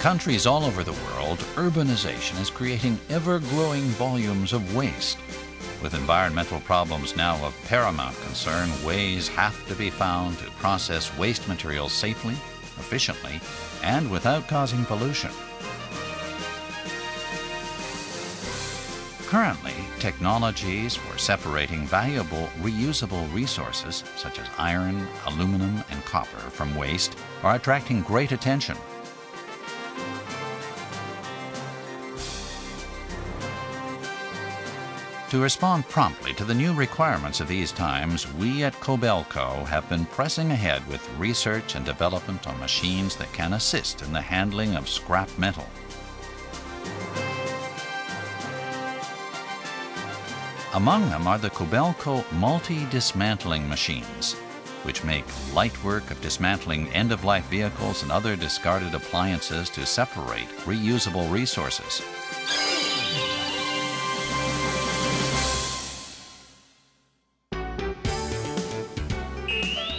countries all over the world, urbanization is creating ever-growing volumes of waste. With environmental problems now of paramount concern, ways have to be found to process waste materials safely, efficiently, and without causing pollution. Currently, technologies for separating valuable, reusable resources such as iron, aluminum, and copper from waste are attracting great attention. To respond promptly to the new requirements of these times, we at Kobelco have been pressing ahead with research and development on machines that can assist in the handling of scrap metal. Among them are the Kobelco multi-dismantling machines, which make light work of dismantling end-of-life vehicles and other discarded appliances to separate reusable resources.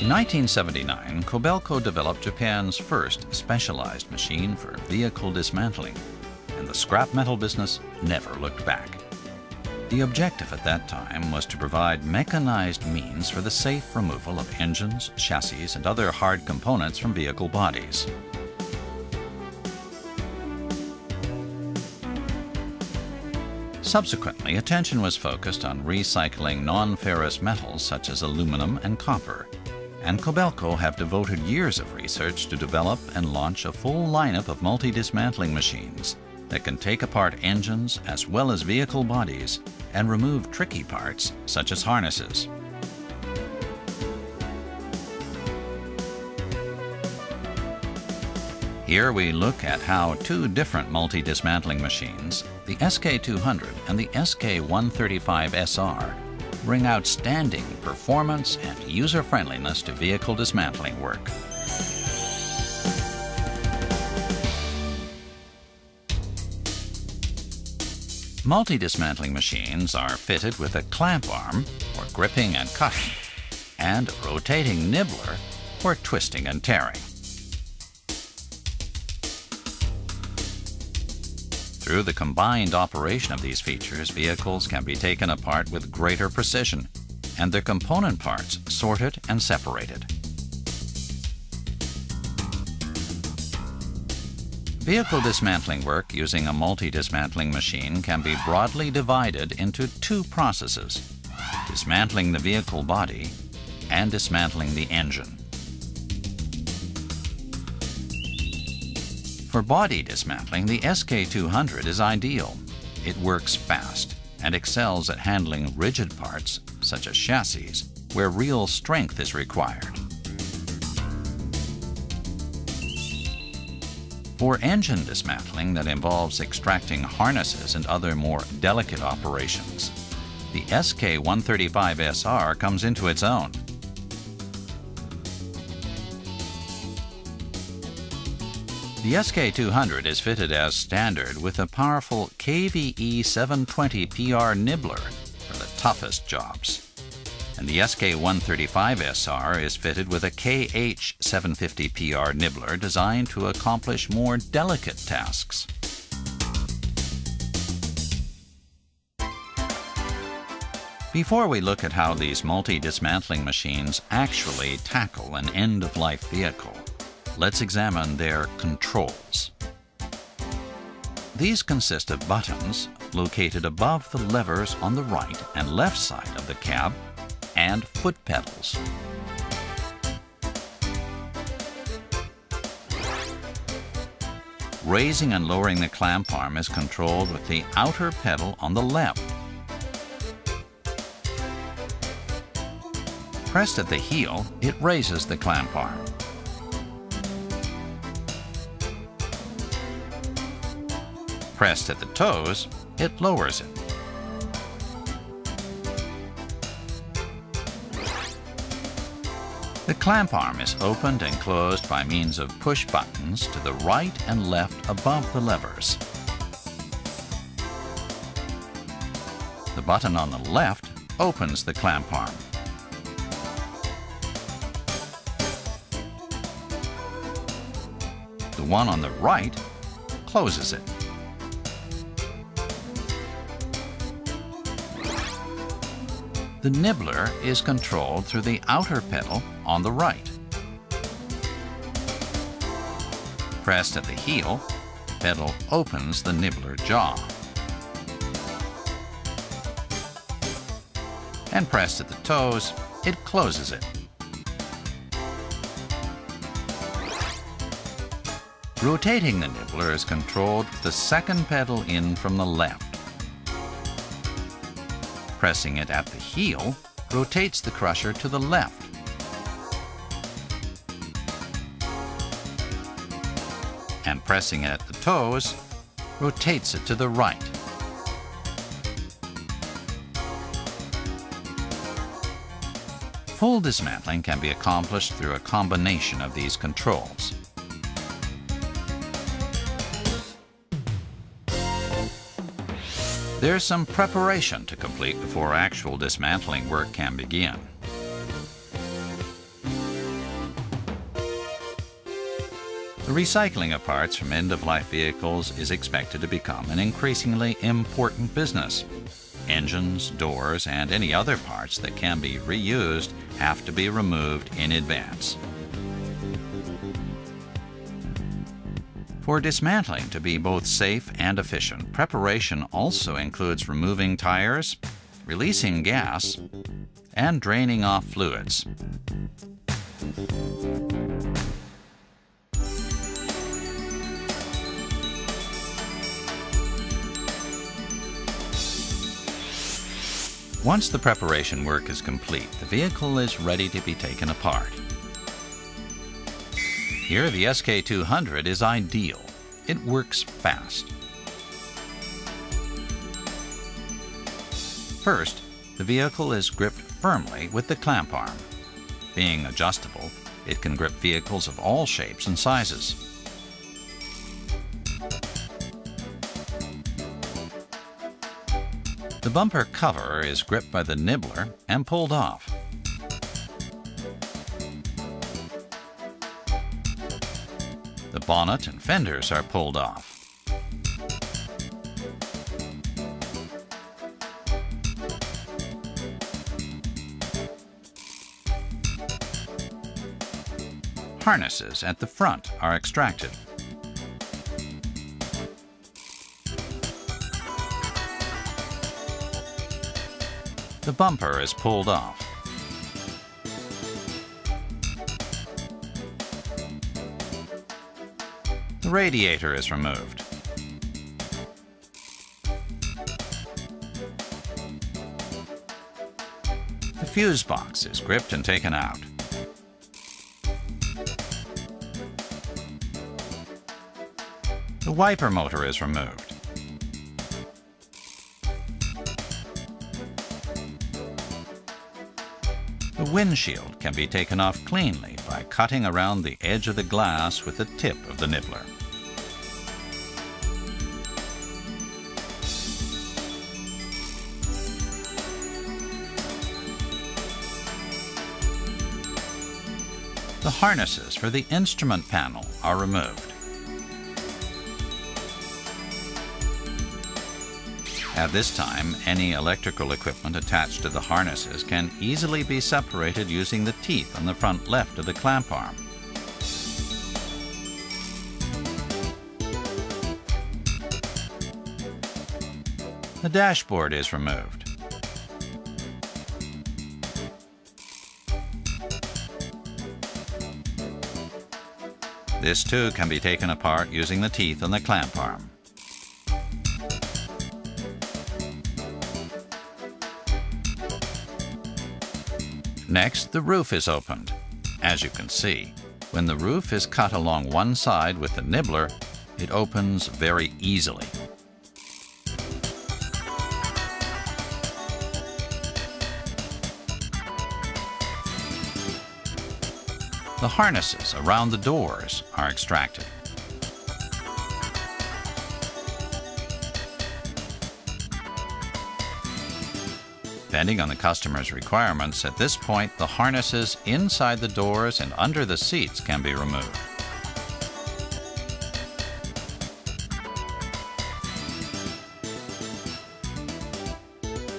In 1979, Kobelco developed Japan's first specialized machine for vehicle dismantling, and the scrap metal business never looked back. The objective at that time was to provide mechanized means for the safe removal of engines, chassis, and other hard components from vehicle bodies. Subsequently, attention was focused on recycling non-ferrous metals such as aluminum and copper, and Kobelco have devoted years of research to develop and launch a full lineup of multi-dismantling machines that can take apart engines as well as vehicle bodies and remove tricky parts such as harnesses. Here we look at how two different multi-dismantling machines, the SK200 and the SK135SR, bring outstanding performance and user-friendliness to vehicle dismantling work. Multi-dismantling machines are fitted with a clamp arm for gripping and cutting, and a rotating nibbler for twisting and tearing. Through the combined operation of these features, vehicles can be taken apart with greater precision, and their component parts sorted and separated. Vehicle dismantling work using a multi-dismantling machine can be broadly divided into two processes: dismantling the vehicle body and dismantling the engine. For body dismantling, the SK200 is ideal. It works fast and excels at handling rigid parts, such as chassis, where real strength is required. For engine dismantling that involves extracting harnesses and other more delicate operations, the SK135SR comes into its own. The SK200 is fitted as standard with a powerful KVE 720 PR nibbler for the toughest jobs, and the SK135SR is fitted with a KH 750 PR nibbler designed to accomplish more delicate tasks. Before we look at how these multi-dismantling machines actually tackle an end-of-life vehicle, let's examine their controls. These consist of buttons located above the levers on the right and left side of the cab and foot pedals. Raising and lowering the clamp arm is controlled with the outer pedal on the left. Pressed at the heel, it raises the clamp arm. Pressed at the toes, it lowers it. The clamp arm is opened and closed by means of push buttons to the right and left above the levers. The button on the left opens the clamp arm. The one on the right closes it. The nibbler is controlled through the outer pedal on the right. Pressed at the heel, the pedal opens the nibbler jaw. And pressed at the toes, it closes it. Rotating the nibbler is controlled with the second pedal in from the left. Pressing it at the heel rotates the crusher to the left. And pressing it at the toes rotates it to the right. Full dismantling can be accomplished through a combination of these controls. There's some preparation to complete before actual dismantling work can begin. The recycling of parts from end-of-life vehicles is expected to become an increasingly important business. Engines, doors, and any other parts that can be reused have to be removed in advance. For dismantling to be both safe and efficient, preparation also includes removing tires, releasing gas, and draining off fluids. Once the preparation work is complete, the vehicle is ready to be taken apart. Here, the SK200 is ideal. It works fast. First, the vehicle is gripped firmly with the clamp arm. Being adjustable, it can grip vehicles of all shapes and sizes. The bumper cover is gripped by the nibbler and pulled off. The bonnet and fenders are pulled off. Harnesses at the front are extracted. The bumper is pulled off. The radiator is removed. The fuse box is gripped and taken out. The wiper motor is removed. The windshield can be taken off cleanly by cutting around the edge of the glass with the tip of the nibbler. The harnesses for the instrument panel are removed. At this time, any electrical equipment attached to the harnesses can easily be separated using the teeth on the front left of the clamp arm. The dashboard is removed. This too can be taken apart using the teeth on the clamp arm. Next, the roof is opened. As you can see, when the roof is cut along one side with the nibbler, it opens very easily. The harnesses around the doors are extracted. Depending on the customer's requirements, at this point the harnesses inside the doors and under the seats can be removed.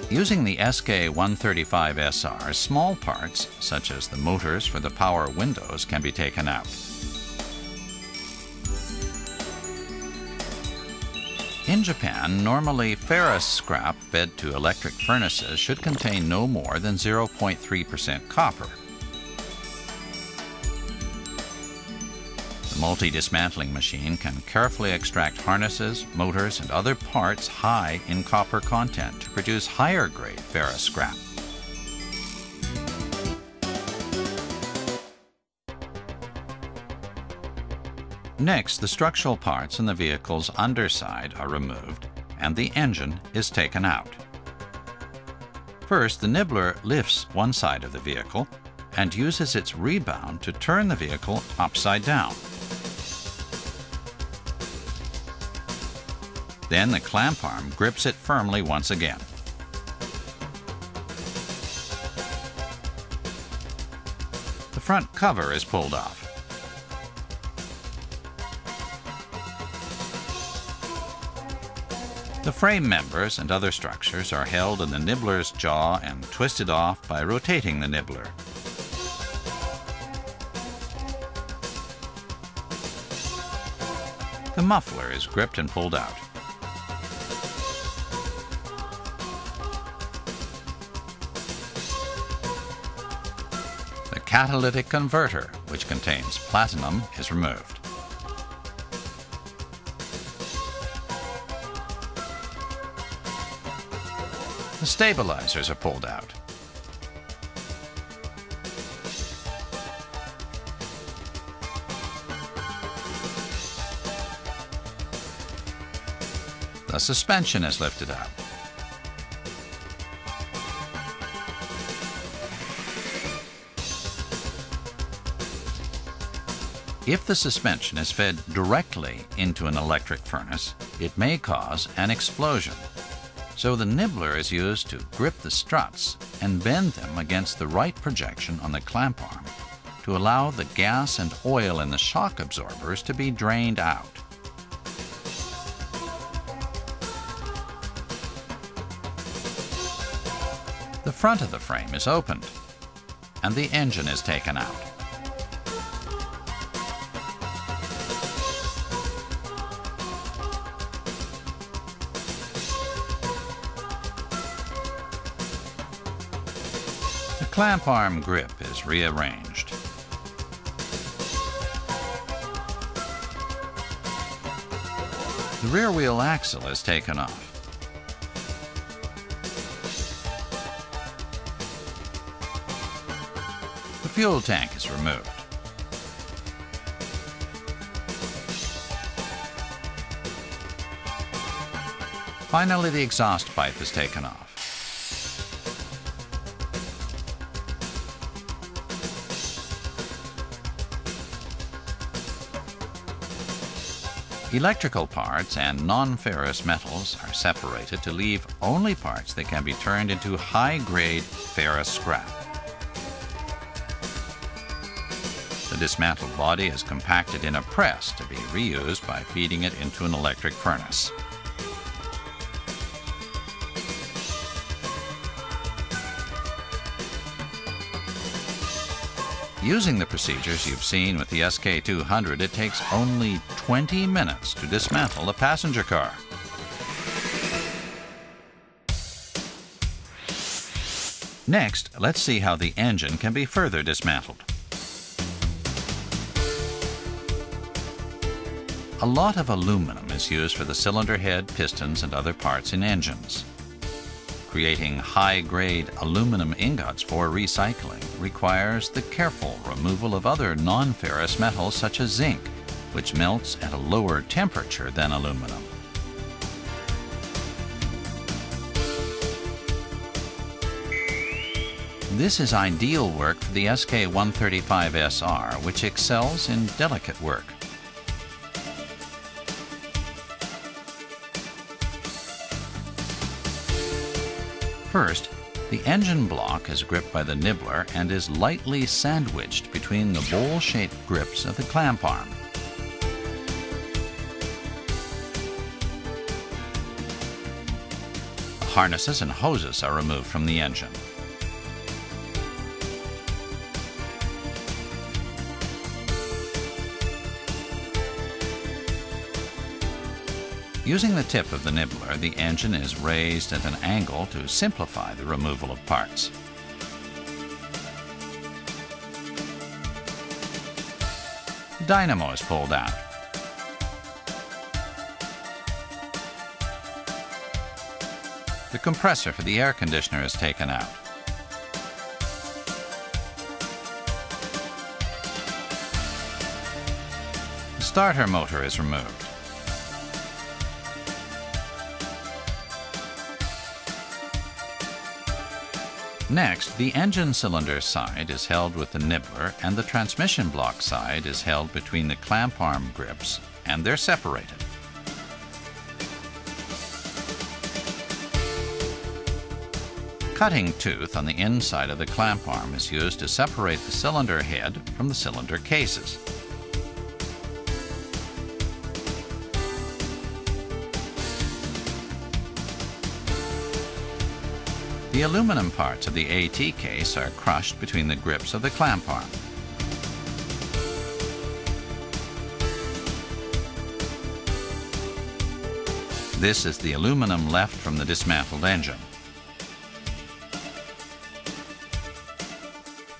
Using the SK135SR, small parts, such as the motors for the power windows, can be taken out. In Japan, normally ferrous scrap fed to electric furnaces should contain no more than 0.3% copper. The multi-dismantling machine can carefully extract harnesses, motors, and other parts high in copper content to produce higher-grade ferrous scrap. Next, the structural parts in the vehicle's underside are removed and the engine is taken out. First, the nibbler lifts one side of the vehicle and uses its rebound to turn the vehicle upside down. Then the clamp arm grips it firmly once again. The front cover is pulled off. The frame members and other structures are held in the nibbler's jaw and twisted off by rotating the nibbler. The muffler is gripped and pulled out. The catalytic converter, which contains platinum, is removed. The stabilizers are pulled out. The suspension is lifted out. If the suspension is fed directly into an electric furnace, it may cause an explosion. So the nibbler is used to grip the struts and bend them against the right projection on the clamp arm to allow the gas and oil in the shock absorbers to be drained out. The front of the frame is opened and the engine is taken out. The clamp arm grip is rearranged. The rear wheel axle is taken off. The fuel tank is removed. Finally, the exhaust pipe is taken off. Electrical parts and non-ferrous metals are separated to leave only parts that can be turned into high-grade ferrous scrap. The dismantled body is compacted in a press to be reused by feeding it into an electric furnace. Using the procedures you've seen with the SK200, it takes only 20 minutes to dismantle a passenger car. Next, let's see how the engine can be further dismantled. A lot of aluminum is used for the cylinder head, pistons, and other parts in engines. Creating high-grade aluminum ingots for recycling requires the careful removal of other non-ferrous metals such as zinc, which melts at a lower temperature than aluminum. This is ideal work for the SK135SR, which excels in delicate work. First, the engine block is gripped by the nibbler and is lightly sandwiched between the bowl-shaped grips of the clamp arm. A harnesses and hoses are removed from the engine. Using the tip of the nibbler, the engine is raised at an angle to simplify the removal of parts. The dynamo is pulled out. The compressor for the air conditioner is taken out. The starter motor is removed. Next, the engine cylinder side is held with the nibbler and the transmission block side is held between the clamp arm grips, and they're separated. Cutting tooth on the inside of the clamp arm is used to separate the cylinder head from the cylinder cases. The aluminum parts of the AT case are crushed between the grips of the clamp arm. This is the aluminum left from the dismantled engine.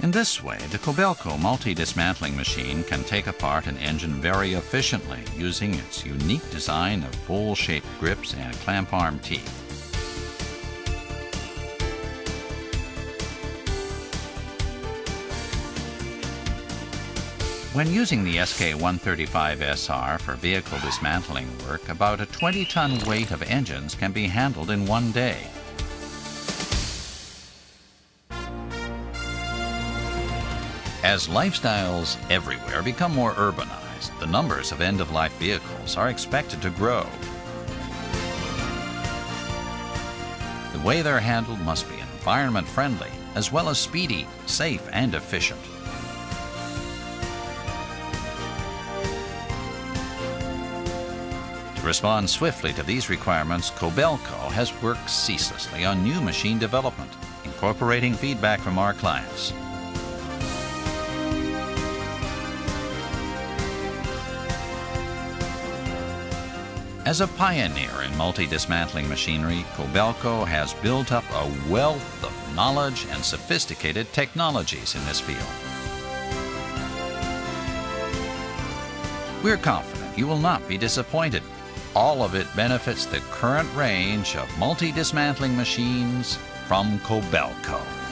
In this way, the Kobelco multi-dismantling machine can take apart an engine very efficiently using its unique design of bowl-shaped grips and clamp arm teeth. When using the SK135SR for vehicle dismantling work, about a 20-ton weight of engines can be handled in one day. As lifestyles everywhere become more urbanized, the numbers of end-of-life vehicles are expected to grow. The way they're handled must be environment-friendly, as well as speedy, safe, and efficient. To respond swiftly to these requirements, Kobelco has worked ceaselessly on new machine development, incorporating feedback from our clients. As a pioneer in multi-dismantling machinery, Kobelco has built up a wealth of knowledge and sophisticated technologies in this field. We're confident you will not be disappointed. All of it benefits the current range of multi-dismantling machines from Kobelco.